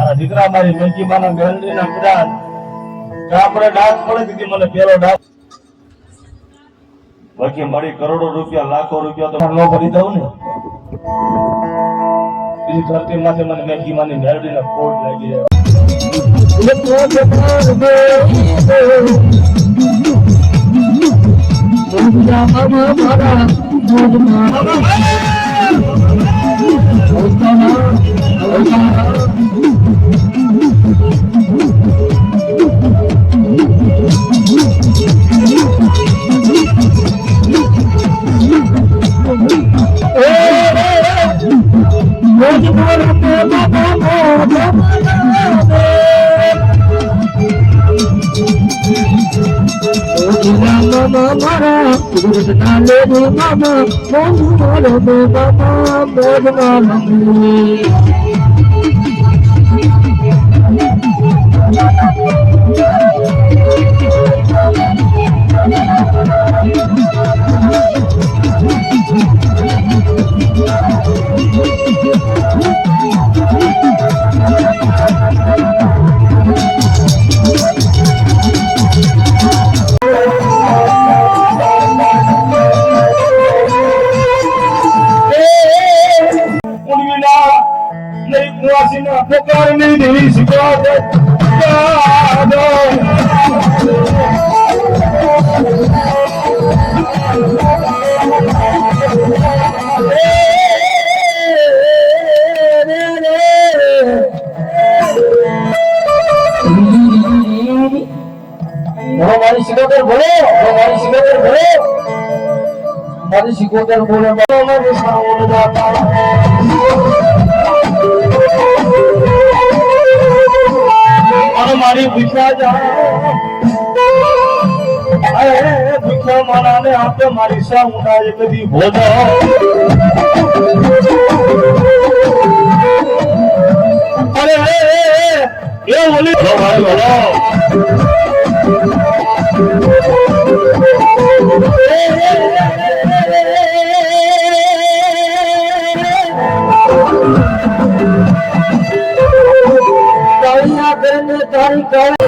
મારા દીકરા મારી મેંકીબાના મેલડીના કદાચ કાપડે ડાક પડે દીધી મને પેલો ડાક બાકી મારી કરોડો રૂપિયા લાખો રૂપિયા તો ન ભરી દઉં ને બીજી ધરતી માંથી મને મેંકીબાની મેલડીને કોટ લાગી જાય શિકોતર બોલે મારી ભૂખ્યા જા ભૂખ્યા મારાને આપે મારી સા ઉડાય કદી ભોજો અરે એ ઓલી ભાઈ બોલો તારી કરે